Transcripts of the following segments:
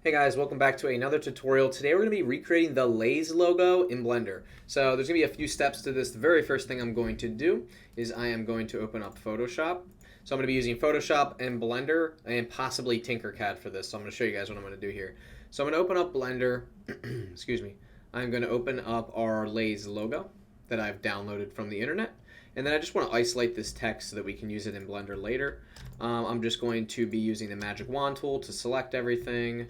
Hey guys, welcome back to another tutorial. Today we're going to be recreating the Lay's logo in Blender. So there's going to be a few steps to this. The very first thing I'm going to do is I am going to open up Photoshop. So I'm going to be using Photoshop and Blender and possibly Tinkercad for this. So I'm going to show you guys what I'm going to do here. So I'm going to open up Blender. Excuse me. I'm going to open up our Lay's logo that I've downloaded from the internet. And then I just want to isolate this text so that we can use it in Blender later. I'm just going to be using the magic wand tool to select everything.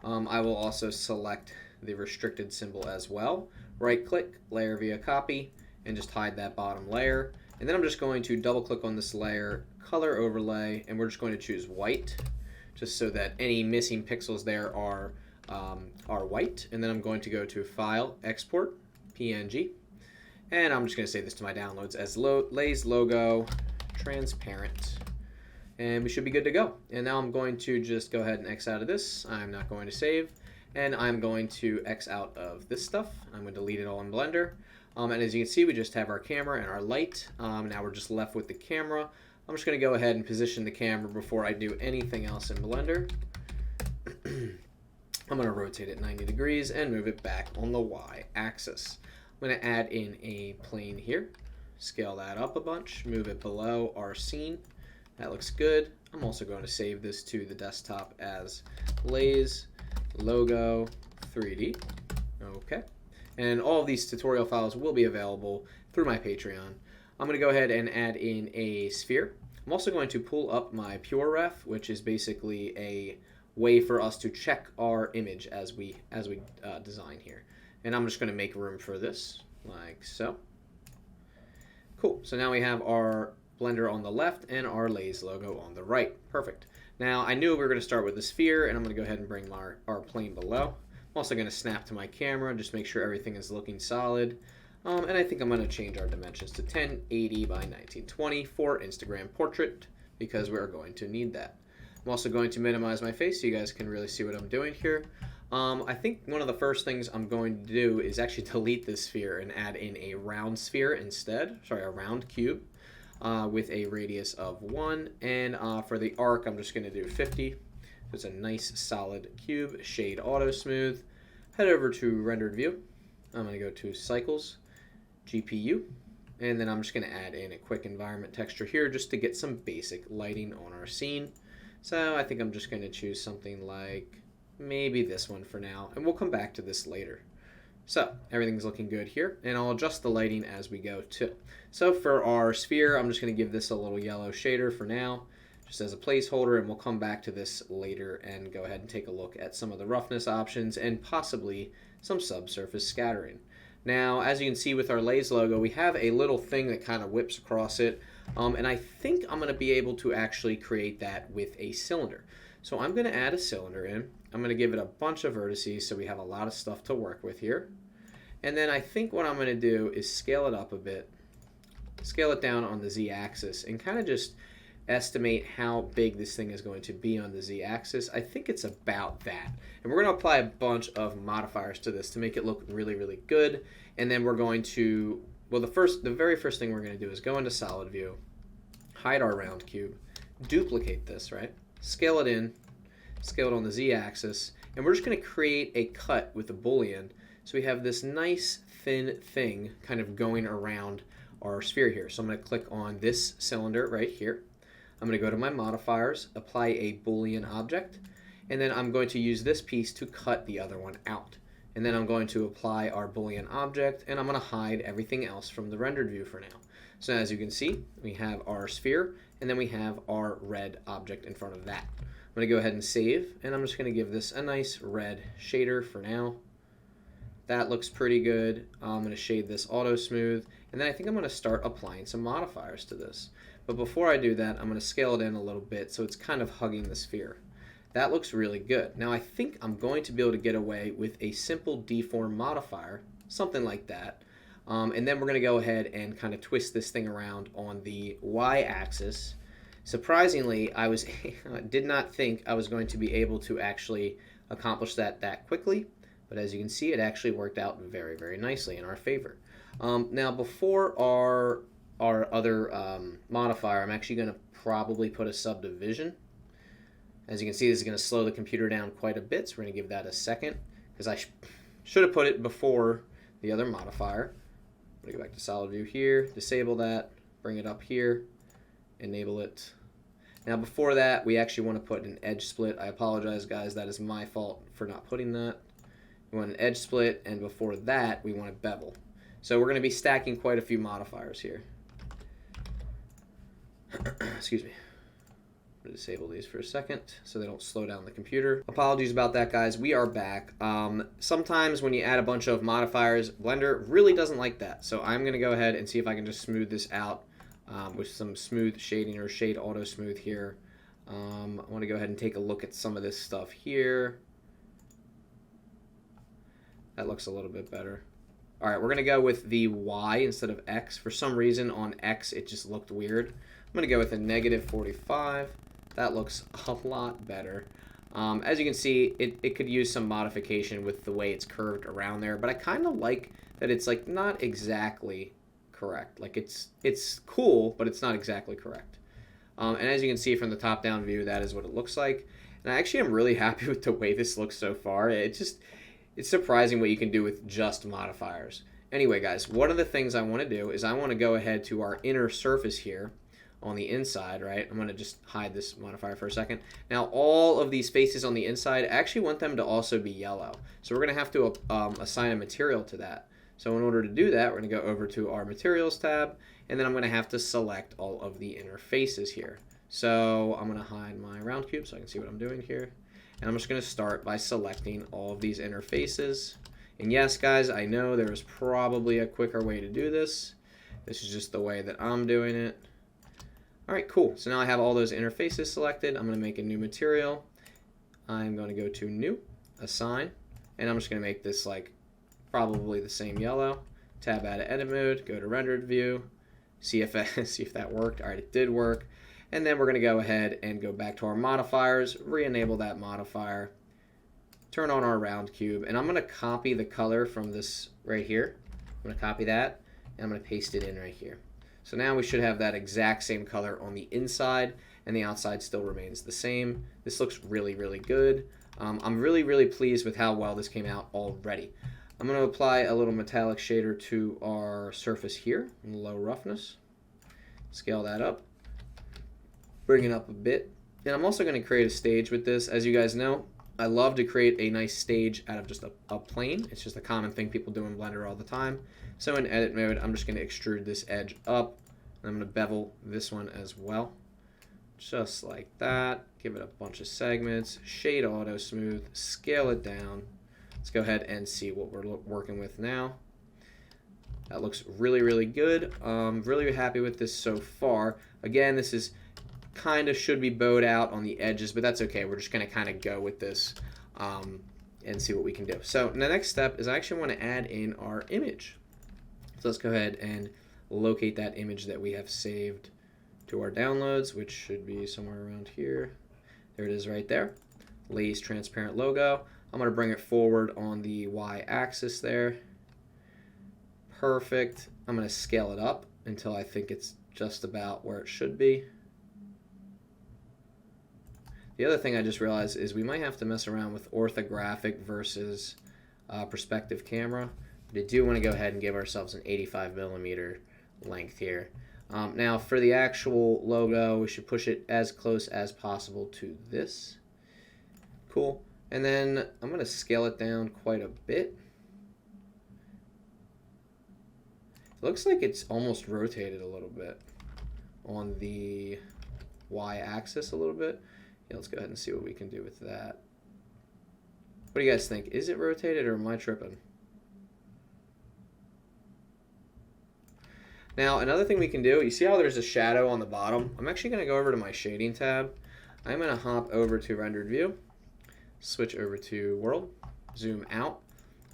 I will also select the restricted symbol as well. Right click, layer via copy, and just hide that bottom layer. And then I'm just going to double click on this layer, color overlay, and we're just going to choose white, just so that any missing pixels there are white. And then I'm going to go to File, Export, PNG. And I'm just going to save this to my downloads as Lay's logo, transparent. And we should be good to go. And now I'm going to just go ahead and X out of this. I'm not going to save. And I'm going to X out of this stuff. I'm going to delete it all in Blender. And as you can see, we just have our camera and our light. Now we're just left with the camera. I'm just going to go ahead and position the camera before I do anything else in Blender. I'm going to rotate it 90 degrees and move it back on the Y axis. I'm going to add in a plane here. Scale that up a bunch. Move it below our scene. That looks good. I'm also going to save this to the desktop as Lay's logo 3D. Okay. And all of these tutorial files will be available through my Patreon. I'm going to go ahead and add in a sphere. I'm also going to pull up my PureRef, which is basically a way for us to check our image as we design here. And I'm just going to make room for this, like so. Cool. So now we have our Blender on the left and our Lay's logo on the right. Perfect. Now I knew we were going to start with the sphere, and I'm going to go ahead and bring our plane below. I'm also going to snap to my camera, just make sure everything is looking solid. And I think I'm going to change our dimensions to 1080 by 1920 for Instagram portrait, because we're going to need that. I'm also going to minimize my face so you guys can really see what I'm doing here. I think one of the first things I'm going to do is actually delete this sphere and add in a round sphere instead. Sorry, a round cube. With a radius of 1, and for the arc I'm just going to do 50. It's a nice solid cube, shade auto smooth. Head over to rendered view. I'm going to go to cycles, GPU, and then I'm just going to add in a quick environment texture here just to get some basic lighting on our scene. So I think I'm just going to choose something like maybe this one for now, and we'll come back to this later. So everything's looking good here, and I'll adjust the lighting as we go too. So for our sphere, I'm just going to give this a little yellow shader for now, just as a placeholder, and we'll come back to this later and go ahead and take a look at some of the roughness options and possibly some subsurface scattering. Now, as you can see with our Lay's logo, we have a little thing that kind of whips across it, and I think I'm going to be able to actually create that with a cylinder. So I'm going to add a cylinder in. I'm going to give it a bunch of vertices so we have a lot of stuff to work with here. And then I think what I'm going to do is scale it up a bit, scale it down on the z-axis, and kind of just estimate how big this thing is going to be on the z-axis. I think it's about that. And we're going to apply a bunch of modifiers to this to make it look really, really good. And then we're going to, well, the very first thing we're going to do is go into solid view, hide our round cube, duplicate this, right? Scale it in, scale it on the z-axis, and we're just going to create a cut with a boolean. So we have this nice thin thing kind of going around our sphere here. So I'm going to click on this cylinder right here. I'm going to go to my modifiers, apply a boolean object, and then I'm going to use this piece to cut the other one out. And then I'm going to apply our boolean object, and I'm going to hide everything else from the rendered view for now. So as you can see, we have our sphere, and then we have our red object in front of that. I'm going to go ahead and save, and I'm just going to give this a nice red shader for now. That looks pretty good. I'm going to shade this auto smooth, and then I think I'm going to start applying some modifiers to this. But before I do that, I'm going to scale it in a little bit so it's kind of hugging the sphere. That looks really good. Now I think I'm going to be able to get away with a simple deform modifier, something like that. And then we're going to go ahead and kind of twist this thing around on the y-axis. Surprisingly, I did not think I was going to be able to actually accomplish that quickly. But as you can see, it actually worked out very, very nicely in our favor. Now, before our other modifier, I'm actually going to probably put a subdivision As you can see, this is going to slow the computer down quite a bit, so we're going to give that a second, because I should have put it before the other modifier. I'm going to go back to solid view here, disable that, bring it up here, enable it. Now before that, we actually want to put an edge split. I apologize, guys, that is my fault for not putting that. We want an edge split, and before that, we want a bevel. So we're going to be stacking quite a few modifiers here. Excuse me. I'm going to disable these for a second so they don't slow down the computer. Apologies about that, guys. We are back. Sometimes when you add a bunch of modifiers, Blender really doesn't like that. So I'm going to go ahead and see if I can just smooth this out with some smooth shading or shade auto smooth here. I want to go ahead and take a look at some of this stuff here. That looks a little bit better. All right, we're going to go with the Y instead of X. For some reason on X it just looked weird. I'm going to go with a -45. That looks a lot better. As you can see, it could use some modification with the way it's curved around there, but I kind of like that it's like not exactly correct. Like it's cool, but it's not exactly correct. And as you can see from the top-down view, that is what it looks like. And I actually am really happy with the way this looks so far. It's surprising what you can do with just modifiers. Anyway, guys, one of the things I want to do is I want to go ahead to our inner surface here on the inside, right? I'm going to just hide this modifier for a second. Now, all of these faces on the inside, I actually want them to also be yellow. So we're going to have to assign a material to that. So in order to do that, we're going to go over to our Materials tab, and then I'm going to have to select all of the inner faces here. So I'm going to hide my round cube so I can see what I'm doing here. And I'm just going to start by selecting all of these inner faces. And yes, guys, I know there's probably a quicker way to do this. This is just the way that I'm doing it. All right, cool. So now I have all those inner faces selected. I'm going to make a new material. I'm going to go to New, Assign, and I'm just going to make this like probably the same yellow. Tab out of Edit Mode, go to Rendered View, see if that worked. All right, it did work. And then we're going to go ahead and go back to our modifiers, re-enable that modifier, turn on our round cube, and I'm going to copy the color from this right here. I'm going to copy that, and I'm going to paste it in right here. So now we should have that exact same color on the inside, and the outside still remains the same. This looks really, really good. I'm really, really pleased with how well this came out already. I'm going to apply a little metallic shader to our surface here in low roughness. Scale that up. Bring it up a bit. And I'm also going to create a stage with this. As you guys know, I love to create a nice stage out of just a plane. It's just a common thing people do in Blender all the time. So in edit mode, I'm just going to extrude this edge up. And I'm going to bevel this one as well. Just like that. Give it a bunch of segments. Shade auto smooth. Scale it down. Let's go ahead and see what we're working with now. That looks really, really good. Really happy with this so far. Again, this is kind of should be bowed out on the edges, but that's okay. We're just going to kind of go with this and see what we can do. So the next step is I actually want to add in our image. So let's go ahead and locate that image that we have saved to our downloads, which should be somewhere around here. There it is right there. Lays transparent logo. I'm going to bring it forward on the y-axis there. Perfect. I'm going to scale it up until I think it's just about where it should be. The other thing I just realized is we might have to mess around with orthographic versus perspective camera. But I do want to go ahead and give ourselves an 85mm length here. Now for the actual logo, we should push it as close as possible to this. Cool. And then I'm going to scale it down quite a bit. It looks like it's almost rotated a little bit on the y-axis a little bit. Yeah, let's go ahead and see what we can do with that. What do you guys think? Is it rotated or am I tripping? Now, another thing we can do, you see how there's a shadow on the bottom? I'm actually going to go over to my shading tab. I'm going to hop over to rendered view, switch over to world, zoom out,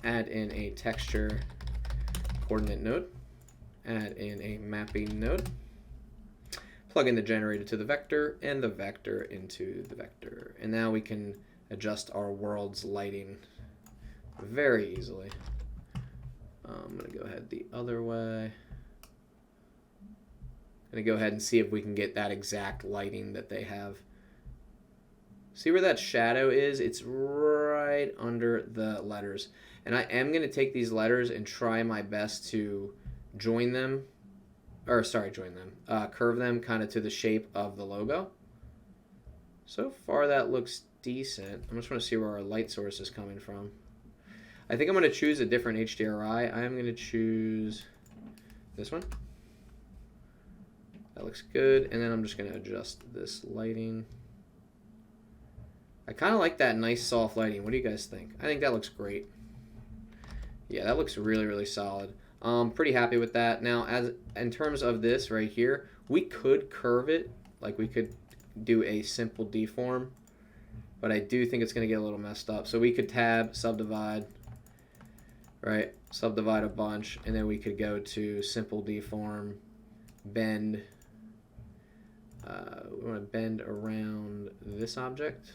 add in a texture coordinate node, add in a mapping node, plug in the generator to the vector and the vector into the vector. And now we can adjust our world's lighting very easily. I'm going to go ahead the other way. I'm going to go ahead and see if we can get that exact lighting that they have See where that shadow is? It's right under the letters. And I am going to take these letters and try my best to join them, or sorry, join them, curve them kind of to the shape of the logo. So far that looks decent. I just want to see where our light source is coming from. I think I'm going to choose a different HDRI. I am going to choose this one. That looks good. And then I'm just going to adjust this lighting. I kind of like that nice soft lighting. What do you guys think? I think that looks great. Yeah, that looks really, really solid. Pretty happy with that. Now, as in terms of this right here, we could curve it. Like we could do a simple deform. But I do think it's going to get a little messed up. So we could tab, subdivide, right? Subdivide a bunch. And then we could go to simple deform, bend. We want to bend around this object.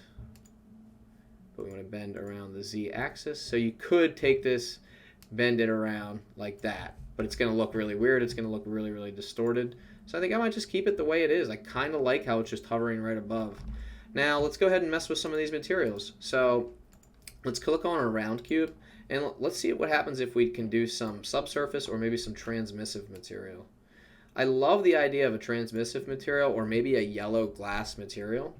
But we want to bend around the z-axis. So you could take this, bend it around like that. But it's going to look really weird. It's going to look really, really distorted. So I think I might just keep it the way it is. I kind of like how it's just hovering right above. Now let's go ahead and mess with some of these materials. So let's click on a round cube. And let's see what happens if we can do some subsurface or maybe some transmissive material. I love the idea of a transmissive material or maybe a yellow glass material.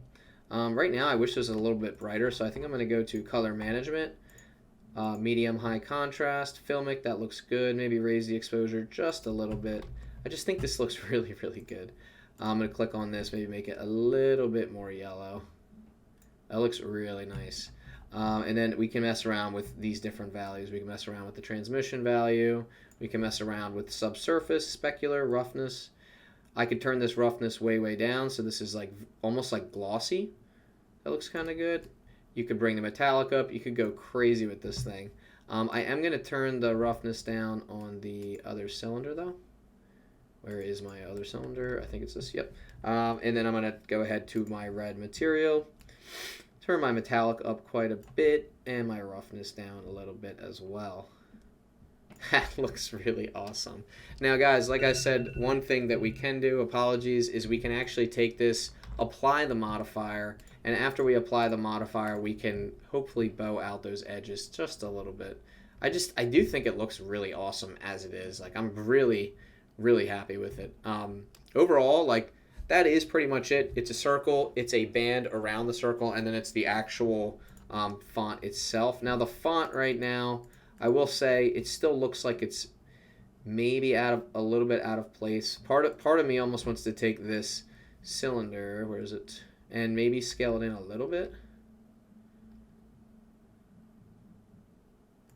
Right now I wish this was a little bit brighter, so I think I'm going to go to color management, medium high contrast, filmic, that looks good. Maybe raise the exposure just a little bit. I just think this looks really, really good. I'm going to click on this, maybe make it a little bit more yellow. That looks really nice. And then we can mess around with these different values. We can mess around with the transmission value. We can mess around with subsurface, specular, roughness. I could turn this roughness way, way down, so this is like almost like glossy. That looks kind of good. You could bring the metallic up. You could go crazy with this thing. I am going to turn the roughness down on the other cylinder, though. Where is my other cylinder? I think it's this. Yep. And then I'm going to go ahead to my red material. Turn my metallic up quite a bit and my roughness down a little bit as well. That looks really awesome. Now guys, like I said, one thing that we can do, apologies, is we can actually take this, apply the modifier, and after we apply the modifier, we can hopefully bow out those edges just a little bit. I do think it looks really awesome as it is. Like I'm really, really happy with it. Overall, like that is pretty much it. It's a circle, it's a band around the circle, and then it's the actual font itself. Now the font right now, I will say it still looks like it's maybe a little bit out of place. Part of me almost wants to take this cylinder, where is it, and maybe scale it in a little bit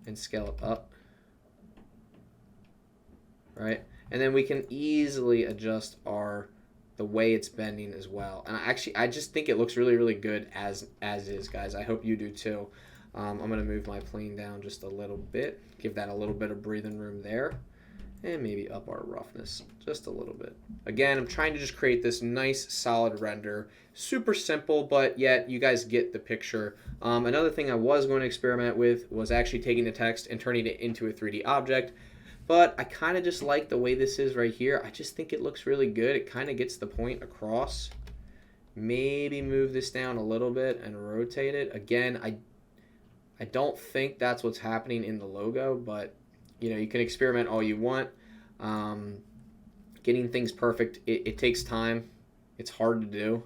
and scale it up, right? And then we can easily adjust the way it's bending as well. And I just think it looks really, really good as is, guys. I hope you do too. I'm going to move my plane down just a little bit, give that a little bit of breathing room there, and maybe up our roughness just a little bit. Again, I'm trying to just create this nice solid render. Super simple, but yet you guys get the picture. Another thing I was going to experiment with was actually taking the text and turning it into a 3D object. But I kind of just like the way this is right here. I just think it looks really good. It kind of gets the point across. Maybe move this down a little bit and rotate it. Again, I don't think that's what's happening in the logo, but you know, you can experiment all you want. Getting things perfect, it takes time. It's hard to do.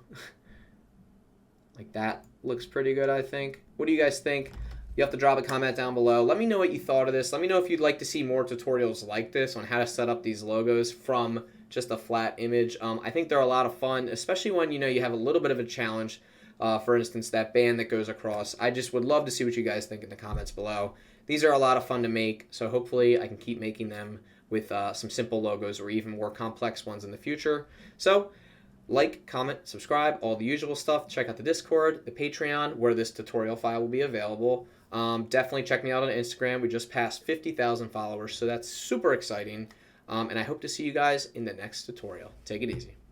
Like that looks pretty good, I think. What do you guys think? You have to drop a comment down below. Let me know what you thought of this. Let me know if you'd like to see more tutorials like this on how to set up these logos from just a flat image. I think they're a lot of fun, especially when you have a little bit of a challenge. For instance, that band that goes across. I just would love to see what you guys think in the comments below. These are a lot of fun to make, so hopefully I can keep making them with some simple logos or even more complex ones in the future. So like, comment, subscribe, all the usual stuff. Check out the Discord, the Patreon, where this tutorial file will be available. Definitely check me out on Instagram. We just passed 50,000 followers, so that's super exciting. And I hope to see you guys in the next tutorial. Take it easy.